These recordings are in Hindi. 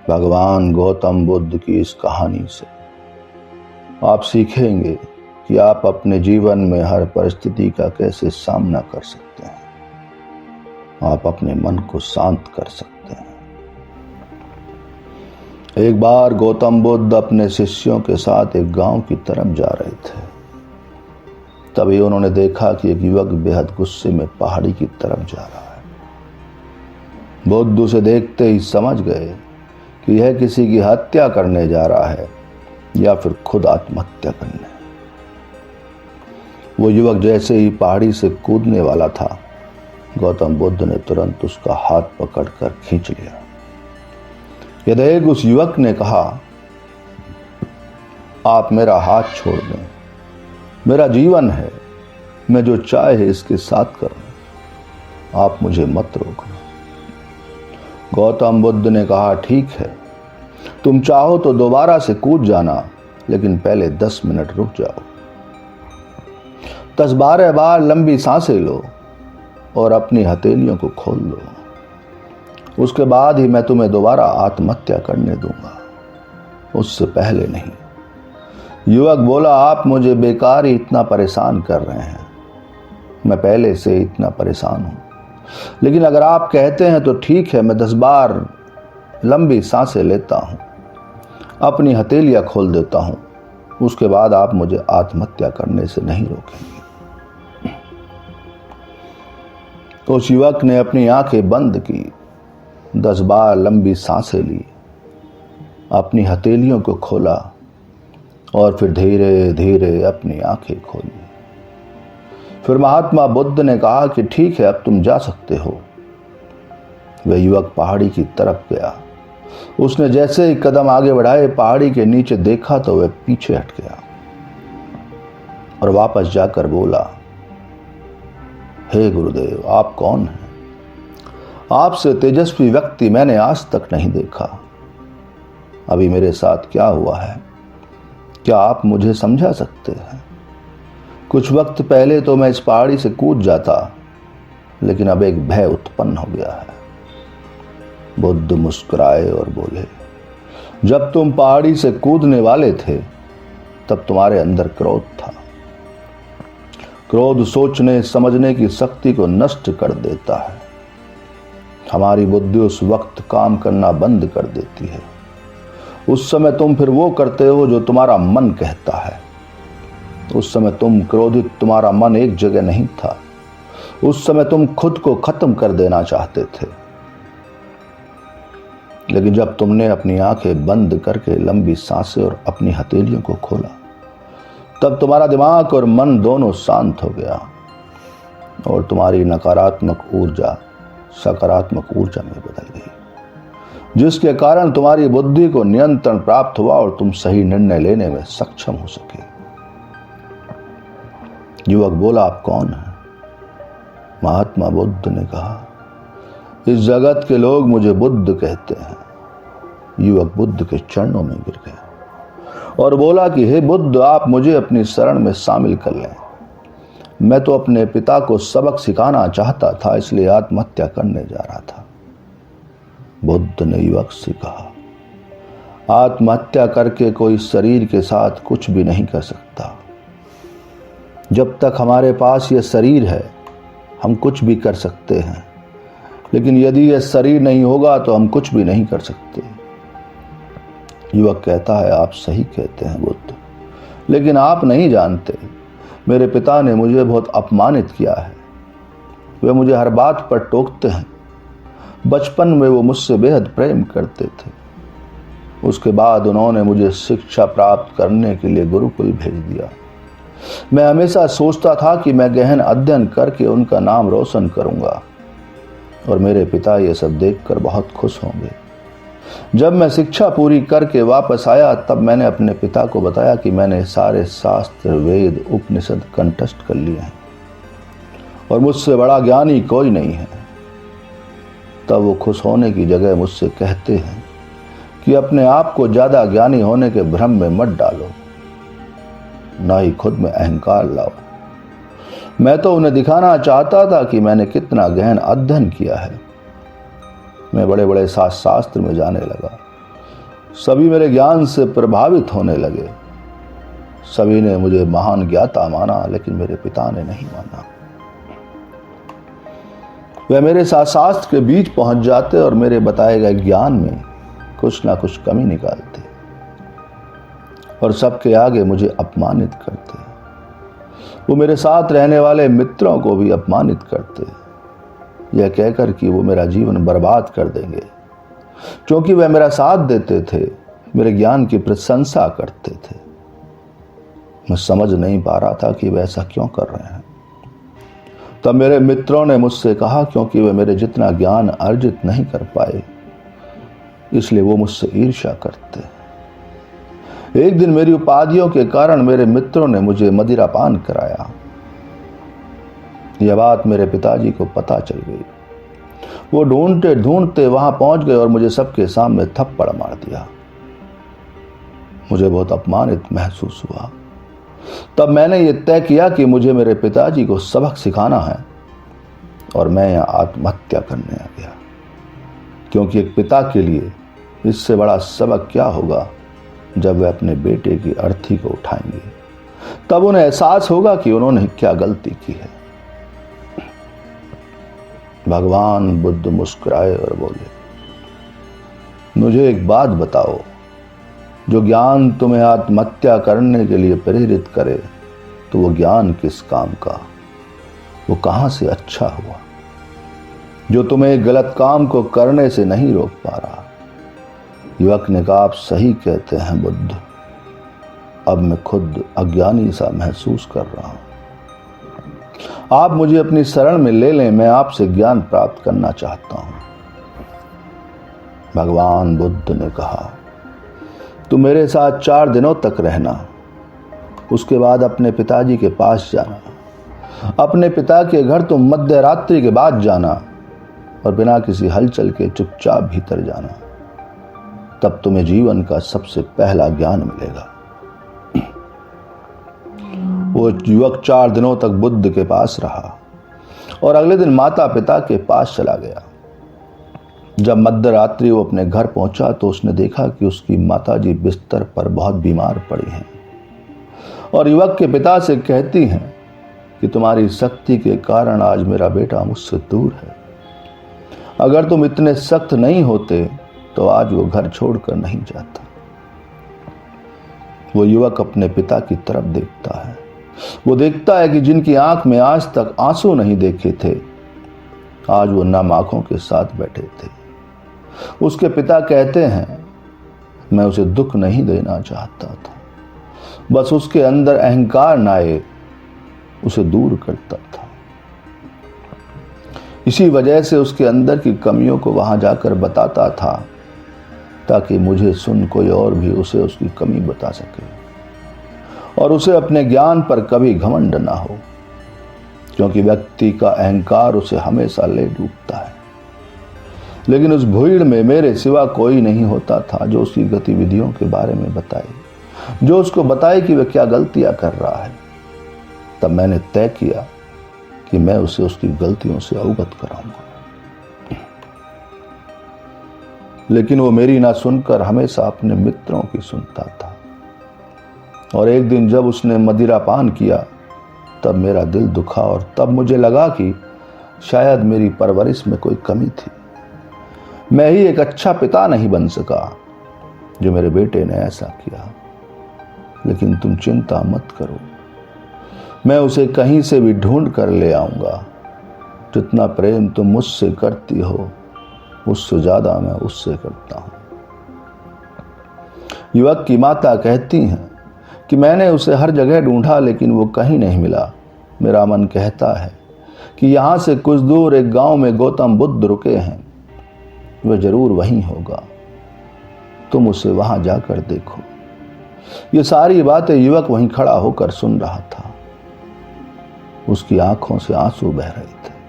भगवान गौतम बुद्ध की इस कहानी से आप सीखेंगे कि आप अपने जीवन में हर परिस्थिति का कैसे सामना कर सकते हैं। आप अपने मन को शांत कर सकते हैं। एक बार गौतम बुद्ध अपने शिष्यों के साथ एक गांव की तरफ जा रहे थे। तभी उन्होंने देखा कि एक युवक बेहद गुस्से में पहाड़ी की तरफ जा रहा है। बुद्ध उसे देखते ही समझ गए कि यह किसी की हत्या करने जा रहा है या फिर खुद आत्महत्या करने। वो युवक जैसे ही पहाड़ी से कूदने वाला था, गौतम बुद्ध ने तुरंत उसका हाथ पकड़कर खींच लिया। यह देख उस युवक ने कहा, आप मेरा हाथ छोड़ दें, मेरा जीवन है, मैं जो चाहे इसके साथ करूं, आप मुझे मत रोकना। गौतम बुद्ध ने कहा, ठीक है, तुम चाहो तो दोबारा से कूद जाना, लेकिन पहले 10 मिनट रुक जाओ। 10-12 बार लंबी सांसें लो और अपनी हथेलियों को खोल लो। उसके बाद ही मैं तुम्हें दोबारा आत्महत्या करने दूंगा, उससे पहले नहीं। युवक बोला, आप मुझे बेकार ही इतना परेशान कर रहे हैं। मैं पहले से इतना परेशान हूं, लेकिन अगर आप कहते हैं तो ठीक है, मैं 10 बार लंबी सांसें लेता हूं, अपनी हथेलियां खोल देता हूं, उसके बाद आप मुझे आत्महत्या करने से नहीं रोकेंगे। तो उस युवक ने अपनी आंखें बंद की, 10 बार लंबी सांसें ली, अपनी हथेलियों को खोला और फिर धीरे धीरे अपनी आंखें खोली। फिर महात्मा बुद्ध ने कहा कि ठीक है, अब तुम जा सकते हो। वह युवक पहाड़ी की तरफ गया। उसने जैसे ही कदम आगे बढ़ाए, पहाड़ी के नीचे देखा तो वह पीछे हट गया और वापस जाकर बोला, हे गुरुदेव, आप कौन हैं? आपसे तेजस्वी व्यक्ति मैंने आज तक नहीं देखा। अभी मेरे साथ क्या हुआ है, क्या आप मुझे समझा सकते हैं? कुछ वक्त पहले तो मैं इस पहाड़ी से कूद जाता, लेकिन अब एक भय उत्पन्न हो गया है। बुद्ध मुस्कुराए और बोले, जब तुम पहाड़ी से कूदने वाले थे तब तुम्हारे अंदर क्रोध था। क्रोध सोचने समझने की शक्ति को नष्ट कर देता है। हमारी बुद्धि उस वक्त काम करना बंद कर देती है। उस समय तुम फिर वो करते हो जो तुम्हारा मन कहता है। उस समय तुम क्रोधित, तुम्हारा मन एक जगह नहीं था। उस समय तुम खुद को खत्म कर देना चाहते थे, लेकिन जब तुमने अपनी आंखें बंद करके लंबी सांसें और अपनी हथेलियों को खोला, तब तुम्हारा दिमाग और मन दोनों शांत हो गया और तुम्हारी नकारात्मक ऊर्जा सकारात्मक ऊर्जा में बदल गई, जिसके कारण तुम्हारी बुद्धि को नियंत्रण प्राप्त हुआ और तुम सही निर्णय लेने में सक्षम हो सके। युवक बोला, आप कौन हैं? महात्मा बुद्ध ने कहा, इस जगत के लोग मुझे बुद्ध कहते हैं। युवक बुद्ध के चरणों में गिर गया और बोला कि हे बुद्ध, आप मुझे अपनी शरण में शामिल कर लें। मैं तो अपने पिता को सबक सिखाना चाहता था, इसलिए आत्महत्या करने जा रहा था। बुद्ध ने युवक से कहा, आत्महत्या करके कोई शरीर के साथ कुछ भी नहीं कर सकता। जब तक हमारे पास यह शरीर है, हम कुछ भी कर सकते हैं, लेकिन यदि यह शरीर नहीं होगा तो हम कुछ भी नहीं कर सकते। युवक कहता है, आप सही कहते हैं बुद्ध, लेकिन आप नहीं जानते, मेरे पिता ने मुझे बहुत अपमानित किया है। वे मुझे हर बात पर टोकते हैं। बचपन में वो मुझसे बेहद प्रेम करते थे। उसके बाद उन्होंने मुझे शिक्षा प्राप्त करने के लिए गुरुकुल भेज दिया। मैं हमेशा सोचता था कि मैं गहन अध्ययन करके उनका नाम रोशन करूंगा और मेरे पिता ये सब देखकर बहुत खुश होंगे। जब मैं शिक्षा पूरी करके वापस आया, तब मैंने अपने पिता को बताया कि मैंने सारे शास्त्र, वेद, उपनिषद कंठस्थ कर लिए हैं और मुझसे बड़ा ज्ञानी कोई नहीं है। तब वो खुश होने की जगह मुझसे कहते हैं कि अपने आप को ज्यादा ज्ञानी होने के भ्रम में मत डालो, ना ही खुद में अहंकार लाओ। मैं तो उन्हें दिखाना चाहता था कि मैंने कितना गहन अध्ययन किया है। मैं बड़े बड़े शास्त्र में जाने लगा सभी मेरे ज्ञान से प्रभावित होने लगे। सभी ने मुझे महान ज्ञाता माना, लेकिन मेरे पिता ने नहीं माना। वह मेरे साथ शास्त्र के बीच पहुंच जाते और मेरे बताए गए ज्ञान में कुछ ना कुछ कमी निकालते और सबके आगे मुझे अपमानित करते। वो मेरे साथ रहने वाले मित्रों को भी अपमानित करते, यह कहकर कि वो मेरा जीवन बर्बाद कर देंगे। क्योंकि वह मेरा साथ देते थे, मेरे ज्ञान की प्रशंसा करते थे। मैं समझ नहीं पा रहा था कि वे ऐसा क्यों कर रहे हैं। तब मेरे मित्रों ने मुझसे कहा, क्योंकि वे मेरे जितना ज्ञान अर्जित नहीं कर पाए, इसलिए वो मुझसे ईर्ष्या करते। एक दिन मेरी उपाधियों के कारण मेरे मित्रों ने मुझे मदिरापान कराया। यह बात मेरे पिताजी को पता चल गई। वो ढूंढते ढूंढते वहां पहुंच गए और मुझे सबके सामने थप्पड़ मार दिया। मुझे बहुत अपमानित महसूस हुआ। तब मैंने ये तय किया कि मुझे मेरे पिताजी को सबक सिखाना है और मैं यहाँ आत्महत्या करने आ गया। क्योंकि एक पिता के लिए इससे बड़ा सबक क्या होगा जब वे अपने बेटे की अर्थी को उठाएंगे। तब उन्हें एहसास होगा कि उन्होंने क्या गलती की है। भगवान बुद्ध मुस्कुराए और बोले, मुझे एक बात बताओ, जो ज्ञान तुम्हें आत्महत्या करने के लिए प्रेरित करे, तो वो ज्ञान किस काम का, वो कहां से अच्छा हुआ? जो तुम्हें गलत काम को करने से नहीं रोक पा रहा। युवक ने कहा, आप सही कहते हैं बुद्ध, अब मैं खुद अज्ञानी सा महसूस कर रहा हूं। आप मुझे अपनी शरण में ले लें, मैं आपसे ज्ञान प्राप्त करना चाहता हूं। भगवान बुद्ध ने कहा, तुम मेरे साथ 4 दिनों तक रहना, उसके बाद अपने पिताजी के पास जाना। अपने पिता के घर तुम मध्य रात्रि के बाद जाना और बिना किसी हलचल के चुपचाप भीतर जाना। तब तुम्हें जीवन का सबसे पहला ज्ञान मिलेगा। वो युवक 4 दिनों तक बुद्ध के पास रहा और अगले दिन माता पिता के पास चला गया। जब मध्य रात्रि वो अपने घर पहुंचा तो उसने देखा कि उसकी माताजी बिस्तर पर बहुत बीमार पड़ी हैं और युवक के पिता से कहती हैं कि तुम्हारी शक्ति के कारण आज मेरा बेटा मुझसे दूर है। अगर तुम इतने सख्त नहीं होते तो आज वो घर छोड़कर नहीं जाता। वो युवक अपने पिता की तरफ देखता है। वो देखता है कि जिनकी आंख में आज तक आंसू नहीं देखे थे, आज वो नम आंखों के साथ बैठे थे। उसके पिता कहते हैं, मैं उसे दुख नहीं देना चाहता था, बस उसके अंदर अहंकार न आए उसे दूर करता था। इसी वजह से उसके अंदर की कमियों को वहां जाकर बताता था, ताकि मुझे सुन कोई और भी उसे उसकी कमी बता सके और उसे अपने ज्ञान पर कभी घमंड ना हो, क्योंकि व्यक्ति का अहंकार उसे हमेशा ले डूबता है। लेकिन उस भीड़ में मेरे सिवा कोई नहीं होता था जो उसकी गतिविधियों के बारे में बताए, जो उसको बताए कि वह क्या गलतियां कर रहा है। तब मैंने तय किया कि मैं उसे उसकी गलतियों से अवगत कराऊंगा। लेकिन वो मेरी ना सुनकर हमेशा अपने मित्रों की सुनता था। और एक दिन जब उसने मदिरा पान किया तब मेरा दिल दुखा और तब मुझे लगा कि शायद मेरी परवरिश में कोई कमी थी। मैं ही एक अच्छा पिता नहीं बन सका जो मेरे बेटे ने ऐसा किया। लेकिन तुम चिंता मत करो, मैं उसे कहीं से भी ढूंढ कर ले आऊंगा। जितना प्रेम तुम मुझसे करती हो उससे ज्यादा मैं उससे करता हूं। युवक की माता कहती हैं कि मैंने उसे हर जगह ढूंढा लेकिन वो कहीं नहीं मिला। मेरा मन कहता है कि यहां से कुछ दूर एक गांव में गौतम बुद्ध रुके हैं, वह जरूर वहीं होगा। तुम उसे वहां जाकर देखो। ये सारी बातें युवक वहीं खड़ा होकर सुन रहा था। उसकी आंखों से आंसू बह रहे थे।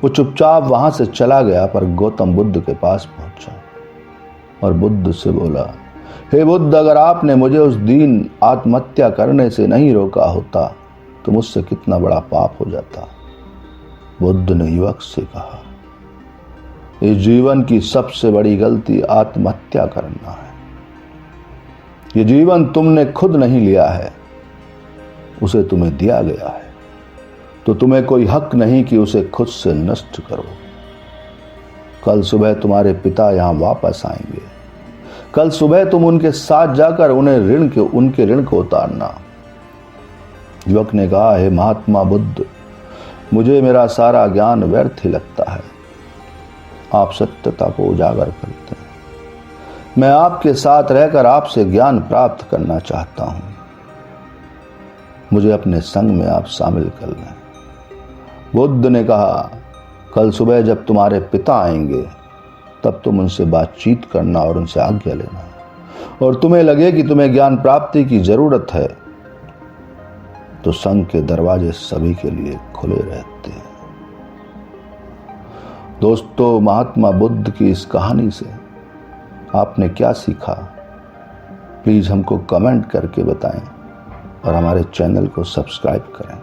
वो चुपचाप वहां से चला गया, पर गौतम बुद्ध के पास पहुंचा और बुद्ध से बोला, हे बुद्ध, अगर आपने मुझे उस दिन आत्महत्या करने से नहीं रोका होता तो मुझसे कितना बड़ा पाप हो जाता। बुद्ध ने युवक से कहा, इस जीवन की सबसे बड़ी गलती आत्महत्या करना है। ये जीवन तुमने खुद नहीं लिया है, उसे तुम्हें दिया गया है, तो तुम्हें कोई हक नहीं कि उसे खुद से नष्ट करो। कल सुबह तुम्हारे पिता यहां वापस आएंगे। कल सुबह तुम उनके साथ जाकर उनके ऋण को उतारना। युवक ने कहा, हे महात्मा बुद्ध, मुझे मेरा सारा ज्ञान व्यर्थ ही लगता है। आप सत्यता को उजागर करते हैं। मैं आपके साथ रहकर आपसे ज्ञान प्राप्त करना चाहता हूं। मुझे अपने संग में आप शामिल कर लें। बुद्ध ने कहा, कल सुबह जब तुम्हारे पिता आएंगे तब तुम उनसे बातचीत करना और उनसे आज्ञा लेना, और तुम्हें लगे कि तुम्हें ज्ञान प्राप्ति की जरूरत है तो संघ के दरवाजे सभी के लिए खुले रहते हैं। दोस्तों, महात्मा बुद्ध की इस कहानी से आपने क्या सीखा, प्लीज हमको कमेंट करके बताएं और हमारे चैनल को सब्सक्राइब करें।